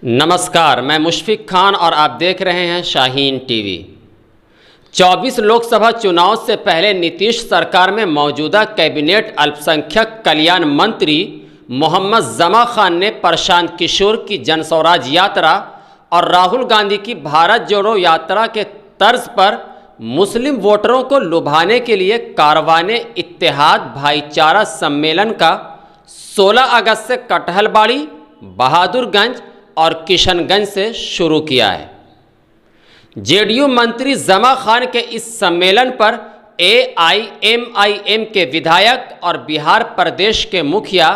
नमस्कार, मैं मुशफिक खान और आप देख रहे हैं शाहीन टीवी। 24 लोकसभा चुनाव से पहले नीतीश सरकार में मौजूदा कैबिनेट अल्पसंख्यक कल्याण मंत्री मोहम्मद जमा खान ने प्रशांत किशोर की जनस्वराज यात्रा और राहुल गांधी की भारत जोड़ो यात्रा के तर्ज पर मुस्लिम वोटरों को लुभाने के लिए कारवाने इत्तेहाद भाईचारा सम्मेलन का 16 अगस्त से कटहलबाड़ी, बहादुरगंज और किशनगंज से शुरू किया है। जेडीयू मंत्री जमा खान के इस सम्मेलन पर AIMIM के विधायक और बिहार प्रदेश के मुखिया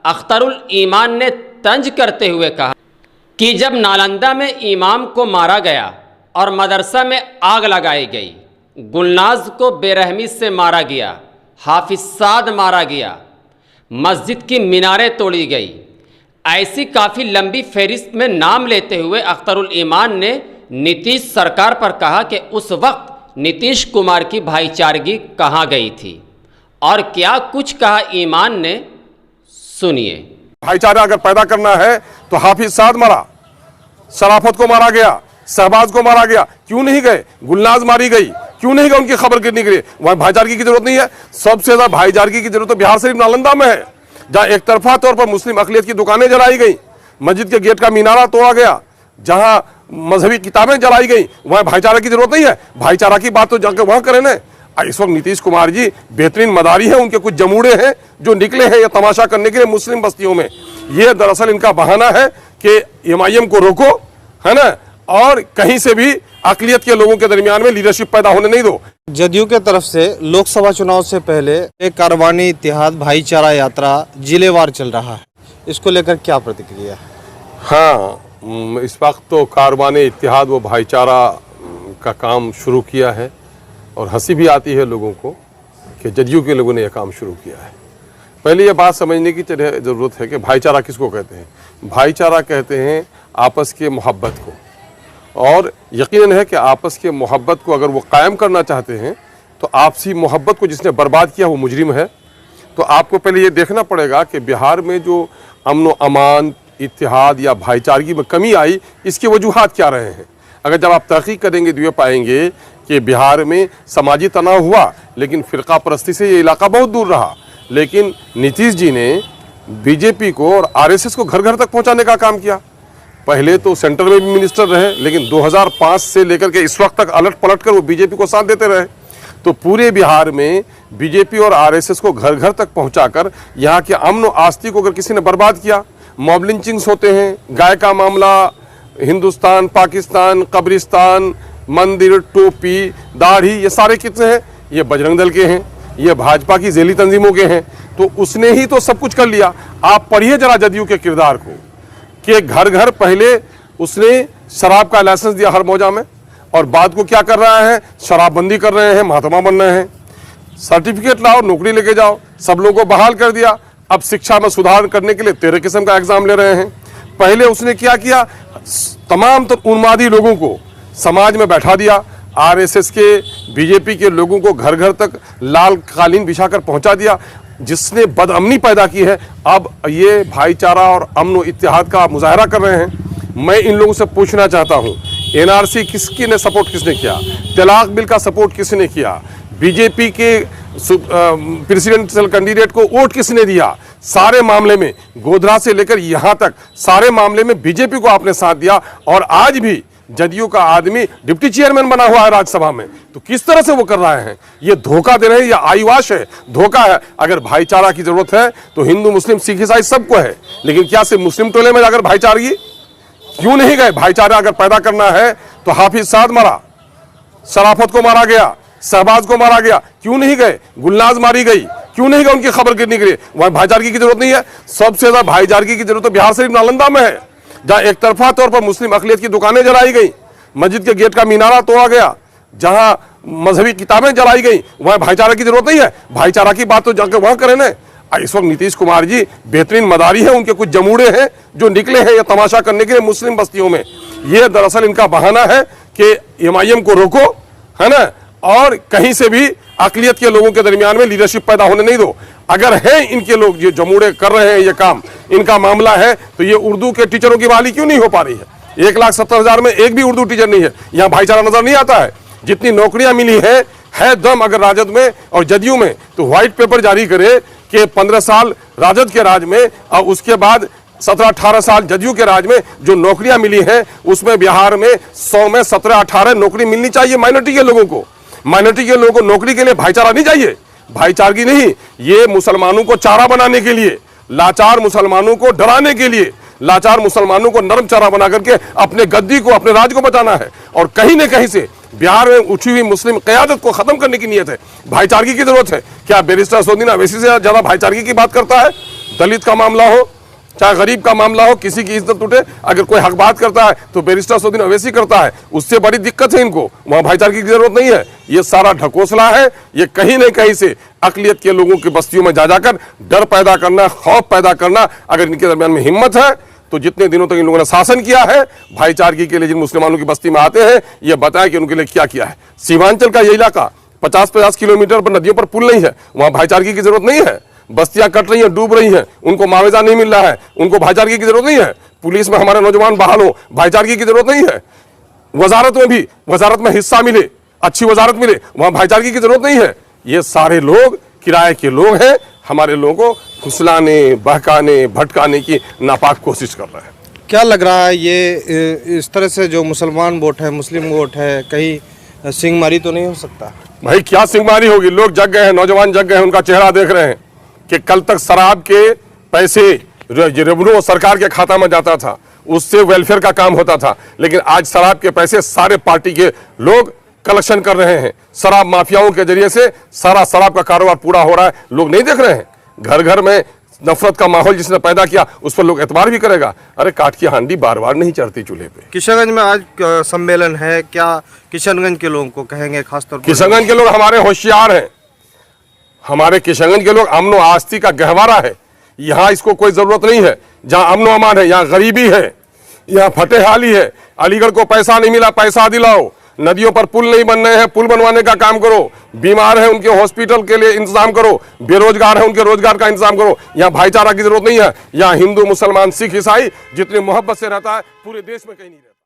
अख्तरुल ईमान ने तंज करते हुए कहा कि जब नालंदा में इमाम को मारा गया और मदरसा में आग लगाई गई, गुलनाज को बेरहमी से मारा गया, हाफिज साद मारा गया, मस्जिद की मीनारें तोड़ी गई, ऐसी काफ़ी लंबी फहरिस्त में नाम लेते हुए अख्तरुल ईमान ने नीतीश सरकार पर कहा कि उस वक्त नीतीश कुमार की भाईचारगी कहाँ गई थी और क्या कुछ कहा ईमान ने, सुनिए। भाईचारा अगर पैदा करना है तो हाफिज साद मरा, शराफत को मारा गया, शहबाज को मारा गया, क्यों नहीं गए? गुलनाज मारी गई, क्यों नहीं गए? उनकी खबर गिरने के लिए वहां भाईचारगी की जरूरत नहीं है। सबसे ज्यादा भाईचारगी की जरूरत तो बिहार शरीफ नालंदा में है, जहां एक तरफा तौर पर मुस्लिम अकलियत की दुकानें जलाई गई, मस्जिद के गेट का मीनारा तोड़ा गया, जहां मजहबी किताबें जलाई गई, वहां भाईचारा की जरूरत नहीं है। भाईचारा की बात तो जाकर वहां करें ना। इस वक्त नीतीश कुमार जी बेहतरीन मदारी है, उनके कुछ जमूड़े हैं जो निकले हैं ये तमाशा करने के लिए मुस्लिम बस्तियों में। ये दरअसल इनका बहाना है कि MIM को रोको, है ना, और कहीं से भी अकलियत के लोगों के दरमियान में लीडरशिप पैदा होने नहीं दो। जदयू के तरफ से लोकसभा चुनाव से पहले एक कारवानी इत्तेहाद भाईचारा यात्रा जिलेवार चल रहा है, इसको लेकर क्या प्रतिक्रिया है? हाँ, इस वक्त तो कारवानी इत्तेहाद व भाईचारा का काम शुरू किया है और हंसी भी आती है लोगों को कि जदयू के लोगों ने यह काम शुरू किया है। पहले यह बात समझने की ज़रूरत है कि भाईचारा किसको कहते हैं। भाईचारा कहते हैं आपस के मोहब्बत को, और यकीनन है कि आपस के मोहब्बत को अगर वो कायम करना चाहते हैं तो आपसी मोहब्बत को जिसने बर्बाद किया वो मुजरिम है। तो आपको पहले ये देखना पड़ेगा कि बिहार में जो अमन व अमान, इत्तेहाद या भाईचारगी में कमी आई, इसके वजूहात क्या रहे हैं। अगर जब आप तहकीक करेंगे तो ये पाएंगे कि बिहार में समाजी तनाव हुआ, लेकिन फ़िरका परस्ती से ये इलाका बहुत दूर रहा। लेकिन नीतीश जी ने BJP को और RSS को घर घर तक पहुँचाने का काम किया। पहले तो सेंटर में भी मिनिस्टर रहे, लेकिन 2005 से लेकर के इस वक्त तक अलट पलट कर वो BJP को साथ देते रहे। तो पूरे बिहार में BJP और RSS को घर घर तक पहुंचाकर यहाँ के अमन और आस्ती को अगर किसी ने बर्बाद किया, मॉब लिंचिंग्स होते हैं, गाय का मामला, हिंदुस्तान, पाकिस्तान, कब्रिस्तान, मंदिर, टोपी, दाढ़ी, ये सारे कितने हैं? ये बजरंग दल के हैं, ये भाजपा की ज़ेली तंजीमों के हैं। तो उसने ही तो सब कुछ कर लिया। आप पढ़िए जरा जदयू के किरदार को कि घर घर पहले उसने शराब का लाइसेंस दिया हर मौजा में, और बाद को क्या कर रहा है? शराबबंदी कर रहे हैं, महात्मा बन रहे हैं। सर्टिफिकेट लाओ, नौकरी लेके जाओ, सब लोगों को बहाल कर दिया। अब शिक्षा में सुधार करने के लिए 13 किस्म का एग्जाम ले रहे हैं। पहले उसने क्या किया? तमाम तो उन्मादी लोगों को समाज में बैठा दिया, RSS के, BJP के लोगों को घर घर तक लाल कालीन बिछाकर पहुंचा दिया, जिसने बदअमनी पैदा की है। अब ये भाईचारा और अमन व इत्तेहाद का मुजाहरा कर रहे हैं। मैं इन लोगों से पूछना चाहता हूँ, NRC किसने किया? तलाक बिल का सपोर्ट किसने किया? BJP के प्रेसिडेंशियल कैंडिडेट को वोट किसने दिया? सारे मामले में, गोधरा से लेकर यहाँ तक सारे मामले में BJP को आपने साथ दिया, और आज भी जदयू का आदमी डिप्टी चेयरमैन बना हुआ है राज्यसभा में। तो किस तरह से वो कर रहे हैं? ये धोखा दे रहे हैं, ये आईवाश है, धोखा है। अगर भाईचारा की जरूरत है तो हिंदू, मुस्लिम, सिख, ईसाई सबको है, लेकिन क्या सिर्फ मुस्लिम टोले में जाकर भाईचारगी क्यों नहीं गए? भाईचारा अगर पैदा करना है तो हाफिज साद मरा, शराफत को मारा गया, शहबाज को मारा गया, क्यों नहीं गए? गुलनाज मारी गई, क्यों नहीं गए? उनकी खबर गिरने के लिए वहां भाईचारगी की जरूरत नहीं है। सबसे ज्यादा भाईचारगी की जरूरत तो बिहार शरीफ नालंदा में है, जहां एक तरफा तौर पर मुस्लिम अकलियत की दुकानें जलाई गई, मस्जिद के गेट का मीनारा तोड़ा गया, जहां मजहबी किताबें जलाई गई, वहां भाईचारा की जरूरत नहीं है। भाईचारा की बात तो जाकर वहां करें ना। इस वक्त नीतीश कुमार जी बेहतरीन मदारी है, उनके कुछ जमूड़े हैं जो निकले हैं ये तमाशा करने के लिए मुस्लिम बस्तियों में। ये दरअसल इनका बहाना है कि MIM को रोको, है ना, और कहीं से भी अकलियत के लोगों के दरमियान में लीडरशिप पैदा होने नहीं दो। अगर है इनके लोग ये जमूड़े कर रहे हैं ये काम, इनका मामला है, तो ये उर्दू के टीचरों की बहाली क्यों नहीं हो पा रही है? 1,70,000 में एक भी उर्दू टीचर नहीं है। यहाँ भाईचारा नजर नहीं आता है। जितनी नौकरियां मिली है दम अगर राजद में और जदयू में, तो व्हाइट पेपर जारी करे कि 15 साल राजद के राज में और उसके बाद 17-18 साल जदयू के राज में जो नौकरियां मिली हैं, उसमें बिहार में 100 में 17-18 नौकरी मिलनी चाहिए माइनॉरिटी के लोगों को। माइनॉरिटी के लोगों को नौकरी के लिए भाईचारा नहीं चाहिए, भाईचारगी नहीं, ये मुसलमानों को चारा बनाने के लिए, लाचार मुसलमानों को डराने के लिए, लाचार मुसलमानों को नरम चारा बना करके अपने गद्दी को, अपने राज को बचाना है। और कहीं न कहीं से बिहार में उठी हुई मुस्लिम क़यादत को खत्म करने की नीयत है। भाईचारगी की जरूरत है। क्या बैरिस्टर असदुद्दीन अवैसी से ज्यादा भाईचारगी की बात करता है? दलित का मामला हो चाहे गरीब का मामला हो, किसी की इज्जत टूटे, अगर कोई हक बात करता है तो बैरिस्टर असदुद्दीन अवैसी करता है। उससे बड़ी दिक्कत है इनको, वहां भाईचारगी की जरूरत नहीं है। ये सारा ढकोसला है। ये कहीं न कहीं से अकलियत के लोगों की बस्तियों में जा जाकर डर पैदा करना, खौफ पैदा करना। अगर इनके दरमियान में हिम्मत है तो जितने दिनों तक इन लोगों ने शासन किया है भाईचारगी के लिए, जिन मुसलमानों की बस्ती में आते हैं, ये बताएं कि उनके लिए क्या किया है। सीमांचल का ये इलाका 50-50 किलोमीटर पर नदियों पर पुल नहीं है, वहां भाईचारगी की जरूरत नहीं है। बस्तियां कट रही हैं, डूब रही हैं, उनको मुआवजा नहीं मिल रहा है, उनको भाईचारगी की जरूरत नहीं है। पुलिस में हमारे नौजवान बहाल हो, भाईचारगी की जरूरत नहीं है। वजारत में भी, वजारत में हिस्सा मिले, अच्छी वजारत मिले, वहां भाईचारगी की जरूरत नहीं है। ये सारे लोग किराए के लोग हैं, हमारे लोगों को फुसलाने, बहकाने, भटकाने की नापाक कोशिश कर रहे हैं। क्या लग रहा है ये इस तरह से जो मुसलमान वोट है, मुस्लिम वोट है, कहीं सिंहमारी तो नहीं हो सकता? भाई क्या सिंहमारी होगी? लोग जग गए हैं, नौजवान जग गए हैं, उनका चेहरा देख रहे हैं कि कल तक शराब के पैसे रेवेन्यू सरकार के खाता में जाता था, उससे वेलफेयर का काम होता था, लेकिन आज शराब के पैसे सारे पार्टी के लोग कलेक्शन कर रहे हैं। शराब माफियाओं के जरिए से सारा शराब का कारोबार पूरा हो रहा है। लोग नहीं देख रहे हैं? घर घर में नफरत का माहौल जिसने पैदा किया उस पर लोग एतबार भी करेगा। अरे काठ की हांडी बार बार नहीं चढ़ती चूल्हे पे। किशनगंज में आज सम्मेलन है, क्या किशनगंज के लोगों को कहेंगे? खासतौर पर किशनगंज के लोग हमारे होशियार हैं। हमारे किशनगंज के लोग अमन व आस्ती का गहवारा है। यहाँ इसको कोई जरूरत नहीं है। जहाँ अमन अमान है, यहाँ गरीबी है, यहाँ फटेहाली है। अलीगढ़ को पैसा नहीं मिला, पैसा दिलाओ। नदियों पर पुल नहीं बन रहे हैं, पुल बनवाने का काम करो। बीमार है उनके हॉस्पिटल के लिए इंतजाम करो। बेरोजगार है उनके रोजगार का इंतजाम करो। यहाँ भाईचारा की जरूरत नहीं है। यहाँ हिंदू, मुसलमान, सिख, ईसाई जितनी मोहब्बत से रहता है पूरे देश में कहीं नहीं रहता।